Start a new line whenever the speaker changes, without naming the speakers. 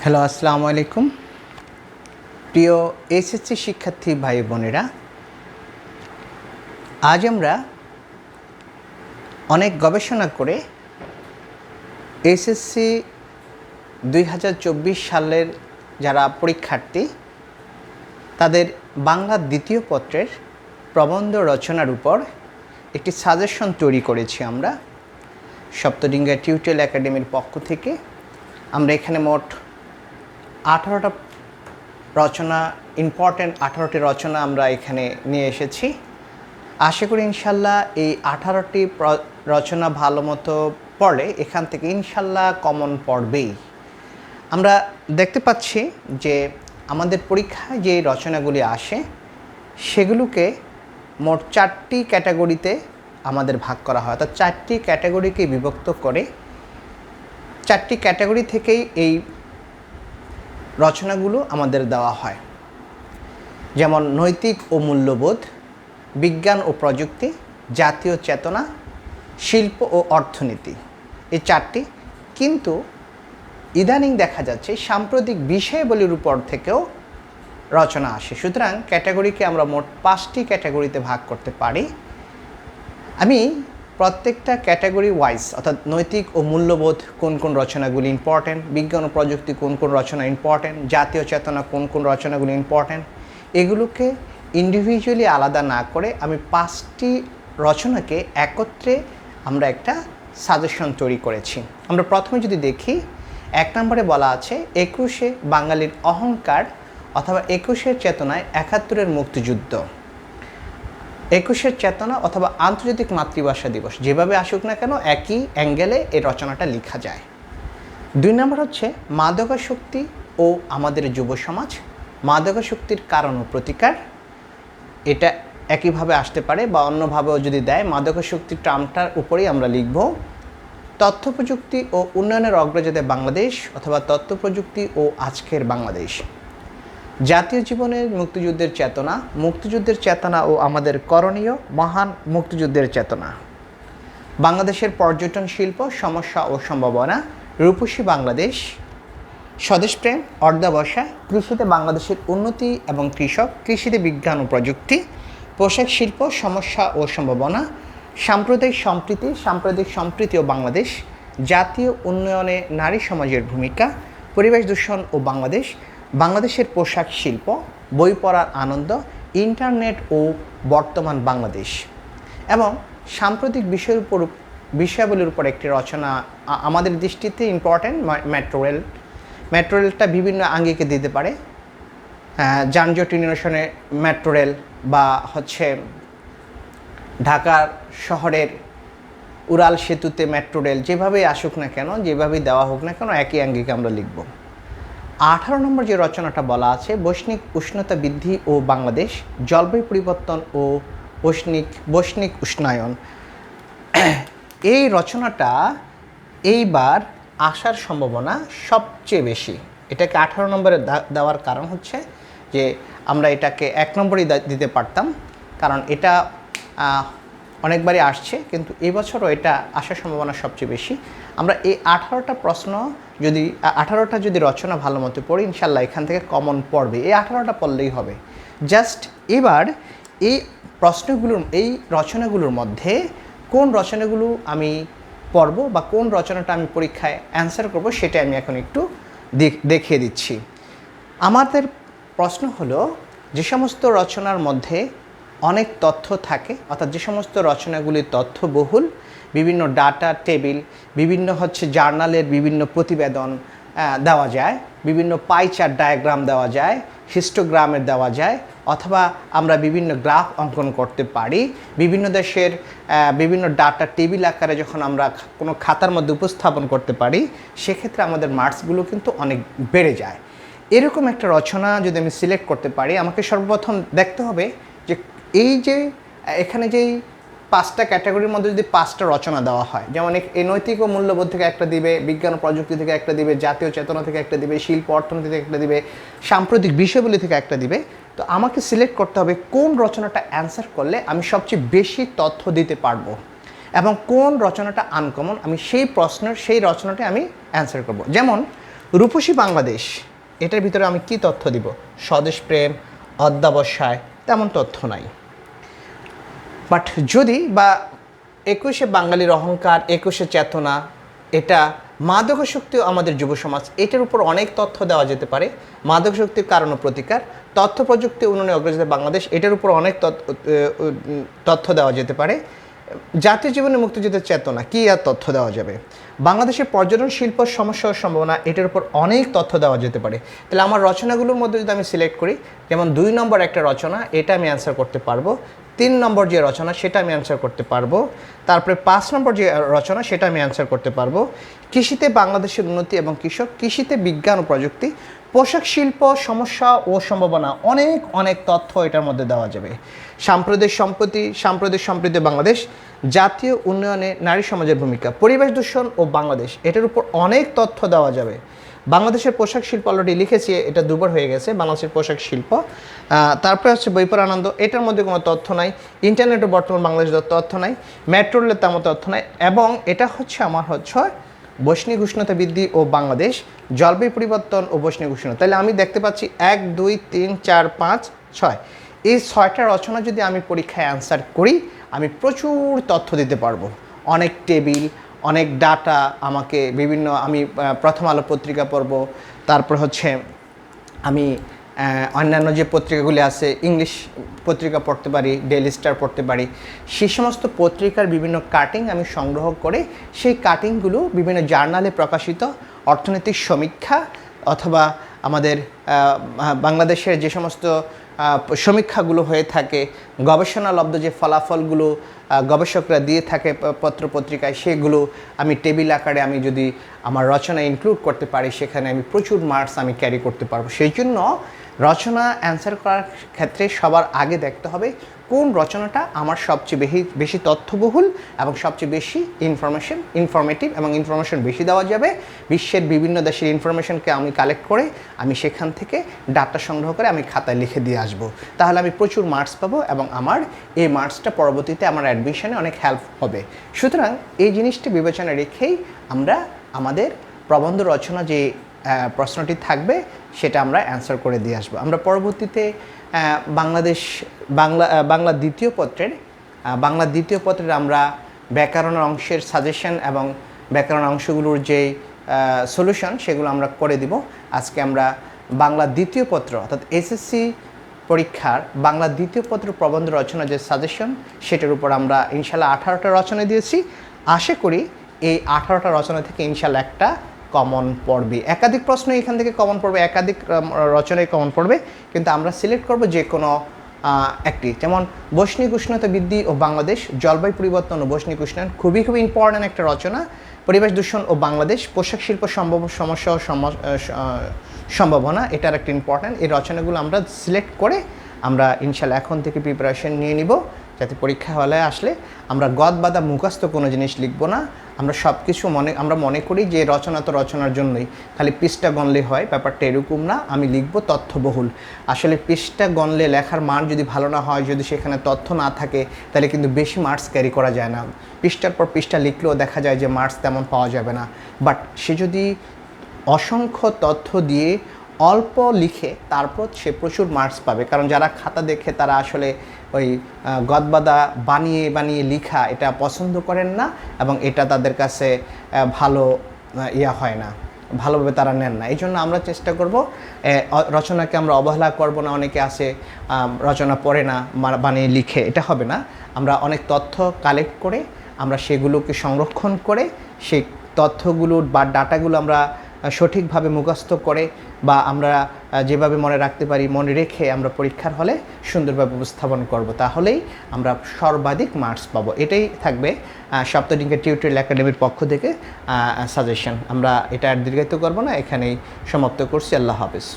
Hello, আসসালামু আলাইকুম। প্রিয় এসএসসি শিক্ষার্থী ভাই বোনেরা, আজ আমরা অনেক গবেষণা করে এসএসসি 2024 সালের যারা পরীক্ষার্থী তাদের বাংলা দ্বিতীয় পত্রের প্রবন্ধ রচনার উপর একটি সাজেশন তৈরি করেছি। আমরা সপ্তডিঙ্গা টিউটোরিয়াল একাডেমির পক্ষ থেকে আমরা এখানে মোট 18টা রচনা, ইম্পর্ট্যান্ট 18টি রচনা আমরা এখানে নিয়ে এসেছি। আশা করি ইনশাল্লাহ এই 18টি রচনা ভালো মতো পড়লে এখান থেকে ইনশাল্লাহ কমন পড়বেই। আমরা দেখতে পাচ্ছি যে আমাদের পরীক্ষায় যে রচনাগুলি আসে সেগুলোকে মোট 4টি ক্যাটাগরিতে আমাদের ভাগ করা হয়, অর্থাৎ 4টি ক্যাটাগরিকে বিভক্ত করে 4টি ক্যাটাগরি থেকেই এই রচনাগুলো আমাদের দেওয়া হয়। যেমন নৈতিক ও মূল্যবোধ, বিজ্ঞান ও প্রযুক্তি, জাতীয় চেতনা, শিল্প ও অর্থনীতি, এই 4টি। কিন্তু ইদানিং দেখা যাচ্ছে সাম্প্রতিক বিষয়াবলীর উপর থেকেও রচনা আসে। সুতরাং ক্যাটাগরিকে আমরা মোট 5টি ক্যাটাগরিতে ভাগ করতে পারি। আমি প্রত্যেকটা ক্যাটাগরি ওয়াইজ, অর্থাৎ নৈতিক ও মূল্যবোধ কোন কোন রচনাগুলি ইম্পর্ট্যান্ট, বিজ্ঞান ও প্রযুক্তি কোন কোন রচনা ইম্পর্ট্যান্ট, জাতীয় চেতনা কোন কোন রচনাগুলি ইম্পর্ট্যান্ট, এগুলোকে ইন্ডিভিজুয়ালি আলাদা না করে আমি 5টি রচনাকে একত্রে আমরা একটা সাজেশন তৈরি করেছি। আমরা প্রথমে যদি দেখি, 1 নম্বরে বলা আছে 21শে বাঙালির অহংকার অথবা 21এর চেতনায় 71-এর মুক্তিযুদ্ধ। 21এর চেতনা অথবা আন্তর্জাতিক মাতৃভাষা দিবস, যেভাবে আসুক না কেন একই অ্যাঙ্গেলে এই রচনাটা লেখা যায়। 2 নম্বর হচ্ছে মাদকাসক্তি ও আমাদের যুব সমাজ, মাদকাসক্তির কারণ ও প্রতিকার। এটা একইভাবে আসতে পারে বা অন্যভাবেও যদি দেয়, মাদকাসক্তির টার্মটার উপরেই আমরা লিখব। তথ্য প্রযুক্তি ও উন্নয়নের অগ্রযাত্রায় বাংলাদেশ অথবা তথ্য প্রযুক্তি ও আজকের বাংলাদেশ। জাতীয় জীবনের মুক্তিযুদ্ধের চেতনা, মুক্তিযুদ্ধের চেতনা ও আমাদের করণীয়, মহান মুক্তিযুদ্ধের চেতনা। বাংলাদেশের পর্যটন শিল্প, সমস্যা ও সম্ভাবনা, রূপসী বাংলাদেশ। স্বদেশপ্রেম, অর্ধাবসায়, কৃষিতে বাংলাদেশের উন্নতি এবং কৃষক, কৃষিতে বিজ্ঞান ও প্রযুক্তি, পোশাক শিল্প, সমস্যা ও সম্ভাবনা, সাম্প্রদায়িক সম্প্রীতি, সাম্প্রদায়িক সম্প্রীতি ও বাংলাদেশ, জাতীয় উন্নয়নে নারী সমাজের ভূমিকা, পরিবেশ দূষণ ও বাংলাদেশ, বাংলাদেশের পোশাক শিল্প, বই পড়ার আনন্দ, ইন্টারনেট ও বর্তমান বাংলাদেশ। এবং সাম্প্রতিক বিষয়াবলীর উপর একটি রচনা আমাদের দৃষ্টিতে ইম্পর্ট্যান্ট, মেট্রো রেল। মেট্রো রেলটা বিভিন্ন আঙ্গিকে দিতে পারে, যানজট নিরসনে মেট্রো রেল, বা হচ্ছে ঢাকার শহরের উড়াল সেতুতে মেট্রো রেল, যেভাবেই আসুক না কেন, যেভাবেই দেওয়া হোক না কেন, একই আঙ্গিকে আমরা লিখব। 18 নম্বর যে রচনাটা বলা আছে বৈশ্বিক উষ্ণতা বৃদ্ধি ও বাংলাদেশ, জলবায়ু পরিবর্তন ও বৈশ্বিক উষ্ণায়ন। এই রচনাটা এইবার আসার সম্ভাবনা সবচেয়ে বেশি। এটাকে 18 নম্বরে দেওয়ার কারণ হচ্ছে যে আমরা এটাকে 1 নম্বরই দিতে পারতাম, কারণ এটা অনেকবারই আসছে, কিন্তু এবছরও এটা আসার সম্ভাবনা সবচেয়ে বেশি। আমরা এই 18টা যদি রচনা ভালো মতো পড়ি, ইনশাল্লাহ এখান থেকে কমন পড়বে। এই 18টা পড়লেই হবে। জাস্ট এবার এই এই রচনাগুলোর মধ্যে কোন রচনাগুলো আমি পড়ব বা কোন রচনাটা আমি পরীক্ষায় অ্যান্সার করব, সেটা আমি এখন একটু দেখিয়ে দিচ্ছি। আমাদের প্রশ্ন হলো, যে সমস্ত রচনার মধ্যে অনেক তথ্য থাকে, অর্থাৎ যে সমস্ত রচনাগুলি তথ্যবহুল, বিভিন্ন ডাটা টেবিল, বিভিন্ন জার্নালের বিভিন্ন প্রতিবেদন দেওয়া যায়, বিভিন্ন পাই চার্ট ডায়াগ্রাম দেওয়া যায়, হিস্টোগ্রামের দেওয়া যায়, অথবা আমরা বিভিন্ন গ্রাফ অঙ্কন করতে পারি, বিভিন্ন দেশের বিভিন্ন ডাটা টেবিল আকারে যখন আমরা কোনো খাতার মধ্যে উপস্থাপন করতে পারি, সেক্ষেত্রে আমাদের মার্কসগুলো কিন্তু অনেক বেড়ে যায়। এরকম একটা রচনা যদি আমি সিলেক্ট করতে পারি, আমাকে সর্বপ্রথম দেখতে হবে যে এই যে এখানে যেই 5টা ক্যাটাগরির মধ্যে যদি 5টা রচনা দেওয়া হয়, যেমন এই নৈতিক ও মূল্যবোধ থেকে একটা দিবে, বিজ্ঞান ও প্রযুক্তি থেকে একটা দিবে, জাতীয় চেতনা থেকে একটা দিবে, শিল্প অর্থনীতি থেকে একটা দিবে, সাম্প্রতিক বিষয়গুলি থেকে একটা দিবে, তো আমাকে সিলেক্ট করতে হবে কোন রচনাটা অ্যান্সার করলে আমি সবচেয়ে বেশি তথ্য দিতে পারবো এবং কোন রচনাটা আনকমন, আমি সেই রচনাটা আমি অ্যান্সার করব। যেমন রূপসী বাংলাদেশ, এটার ভিতরে আমি কি তথ্য দিব? স্বদেশ প্রেম, অধ্যাবসায়, তেমন তথ্য নাই। বাট যদি বা 21শে বাঙালির অহংকার, 21শে চেতনা, এটা মাদকাসক্তিও আমাদের যুব সমাজ, এটার উপর অনেক তথ্য দেওয়া যেতে পারে। মাদকাসক্তির কারণ ও প্রতিকার, তথ্য প্রযুক্তি উন্নয়নে অগ্রযাত্রা বাংলাদেশ, এটার উপর অনেক তথ্য দেওয়া যেতে পারে। জাতীয় জীবনে মুক্তিযুদ্ধের চেতনা, কী আর তথ্য দেওয়া যাবে? বাংলাদেশের পর্যটন শিল্প সমস্যা ও সম্ভাবনা, এটার উপর অনেক তথ্য দেওয়া যেতে পারে। তাহলে আমার রচনাগুলোর মধ্যে যদি আমি সিলেক্ট করি, যেমন 2 নম্বর একটা রচনা, এটা আমি অ্যান্সার করতে পারবো। 3 নম্বর যে রচনা, সেটা আমি অ্যান্সার করতে পারবো। তারপরে 5 নম্বর যে রচনা, সেটা আমি অ্যান্সার করতে পারবো। কৃষিতে বাংলাদেশের উন্নতি এবং কৃষক, কৃষিতে বিজ্ঞান ও প্রযুক্তি, পোশাক শিল্প সমস্যা ও সম্ভাবনা, অনেক অনেক তথ্য এটার মধ্যে দেওয়া যাবে। সাম্প্রতিক সম্প্রীতি বাংলাদেশ, জাতীয় উন্নয়নে নারী সমাজের ভূমিকা, পরিবেশ দূষণ ও বাংলাদেশ, এটার উপর অনেক তথ্য দেওয়া যাবে। বাংলাদেশের পোশাক শিল্প অলরেডি লিখেছি, এটা 2বার হয়ে গেছে, বাংলাদেশের পোশাক শিল্প। তারপরে হচ্ছে বৈপার আনন্দ, এটার মধ্যে কোনো তথ্য নাই। ইন্টারনেটে বর্তমান বাংলাদেশের তথ্য নাই। মেট্রো রেলের তেমন তথ্য নাই। এবং এটা হচ্ছে আমার বৈশ্বিক উষ্ণতা বৃদ্ধি ও বাংলাদেশ, জলবায়ু পরিবর্তন ও বৈশ্বিক উষ্ণতা। তাহলে আমি দেখতে পাচ্ছি 1, 2, 3, 4, 5, 6, এই 6টা রচনা যদি আমি পরীক্ষায় অ্যান্সার করি, আমি প্রচুর তথ্য দিতে পারবো। অনেক টেবিল, অনেক ডাটা, আমাকে বিভিন্ন, আমি প্রথম আলো পত্রিকা পড়ব, তারপর হচ্ছে আমি অন্যান্য যে পত্রিকাগুলি আছে, ইংলিশ পত্রিকা পড়তে পারি, ডেইলি স্টার পড়তে পারি। সেই সমস্ত পত্রিকার বিভিন্ন কাটিং আমি সংগ্রহ করে সেই কাটিংগুলো বিভিন্ন জার্নালে প্রকাশিত অর্থনৈতিক সমীক্ষা অথবা আমাদের বাংলাদেশের যে সমস্ত সমীক্ষাগুলো হয়ে থাকে, গবেষণালব্ধ যে ফলাফলগুলো গবেষকরা দিয়ে থাকে পত্রপত্রিকায়, সেগুলো আমি টেবিল আকারে আমি যদি আমার রচনায় ইনক্লুড করতে পারি, সেখানে আমি প্রচুর মার্কস আমি ক্যারি করতে পারবো। সেই জন্য রচনা অ্যান্সার করার ক্ষেত্রে সবার আগে দেখতে হবে কোন রচনাটা আমার সবচেয়ে বেশি তথ্যবহুল এবং সবচেয়ে বেশি ইনফরমেটিভ এবং ইনফরমেশন বেশি দেওয়া যাবে। বিশ্বের বিভিন্ন দেশের ইনফরমেশনকে আমি কালেক্ট করে আমি সেখান থেকে ডাটা সংগ্রহ করে আমি খাতায় লিখে দিয়ে আসবো। তাহলে আমি প্রচুর মার্কস পাবো এবং আমার এই মার্কসটা পরবর্তীতে আমার অ্যাডমিশনে অনেক হেল্প হবে। সুতরাং এই জিনিসটি বিবেচনা রেখেই আমরা আমাদের প্রবন্ধ রচনা যে প্রশ্নটি থাকবে সেটা আমরা অ্যান্সার করে দিয়ে আসবো। আমরা পরবর্তীতে বাংলা দ্বিতীয় পত্রের আমরা ব্যাকরণের অংশের সাজেশন এবং ব্যাকরণ অংশগুলোর যে সলিউশন সেগুলো আমরা করে দিব। আজকে আমরা বাংলা দ্বিতীয় পত্র অর্থাৎ এসএসসি পরীক্ষার বাংলা দ্বিতীয় পত্র প্রবন্ধ রচনা যে সাজেশন, সেটার উপর আমরা ইনশাল্লাহ 18টা রচনা দিয়েছি। আশা করি এই 18টা রচনা থেকে ইনশাল্লাহ একটা কমন পড়বে। একাধিক প্রশ্ন এখান থেকে কমন পড়বে, একাধিক রচনায় কমন পড়বে, কিন্তু আমরা সিলেক্ট করব যে কোনো একটি। যেমন বৈশ্বিক উষ্ণতা বৃদ্ধি ও বাংলাদেশ, জলবায়ু পরিবর্তন ও বৈশ্বিক উষ্ণায়ন, খুবই ইম্পর্ট্যান্ট একটা রচনা। পরিবেশ দূষণ ও বাংলাদেশ, পোশাক শিল্প সমস্যা ও সম্ভাবনা, এটার একটা ইম্পর্ট্যান্ট। এই রচনাগুলো আমরা সিলেক্ট করে আমরা ইনশাল্লাহ এখন থেকে প্রিপারেশন নিয়ে নিব, যাতে পরীক্ষা হলে আসলে আমরা গদ বাঁধা মুখস্থ কোনো জিনিস লিখব না। আমরা সব কিছু আমরা মনে করি যে রচনা তো রচনার জন্যই, খালি পৃষ্ঠা গণলে হয়, ব্যাপারটা এরকম না। আমি লিখব তথ্যবহুল। আসলে পৃষ্ঠা গণলে লেখার মান যদি ভালো না হয়, যদি সেখানে তথ্য না থাকে, তাহলে কিন্তু বেশি মার্কস ক্যারি করা যায় না। পৃষ্ঠার পর পৃষ্ঠা লিখলেও দেখা যায় যে মার্কস তেমন পাওয়া যাবে না। বাট সে যদি অসংখ্য তথ্য দিয়ে অল্প লিখে তারপর সে প্রচুর মার্কস পাবে। কারণ যারা খাতা দেখে তারা আসলে ওই গদবাদা বানিয়ে লিখা এটা পছন্দ করেন না এবং এটা তাদের কাছে ভালো হয় না, ভালোভাবে তারা নেন না। এই জন্য আমরা চেষ্টা করব রচনাকে আমরা অবহেলা করব না। অনেকে আছে রচনা পড়ে না, বানিয়ে লিখে, এটা হবে না। আমরা অনেক তথ্য কালেক্ট করে আমরা সেগুলোকে সংরক্ষণ করে সেই তথ্যগুলো বা ডাটাগুলো আমরা সঠিকভাবে মুখস্থ করে বা আমরা যেভাবে মনে রাখতে পারি মনে রেখে আমরা পরীক্ষার হলে সুন্দরভাবে উপস্থাপন করব, তাহলেই আমরা সর্বাধিক মার্কস পাবো। এটাই থাকবে সপ্তডিঙ্গা টিউটোরিয়াল একাডেমির পক্ষ থেকে সাজেশন। আমরা এটা আর দীর্ঘায়িত করব না, এখানেই সমাপ্ত করছি। আল্লাহ হাফেজ।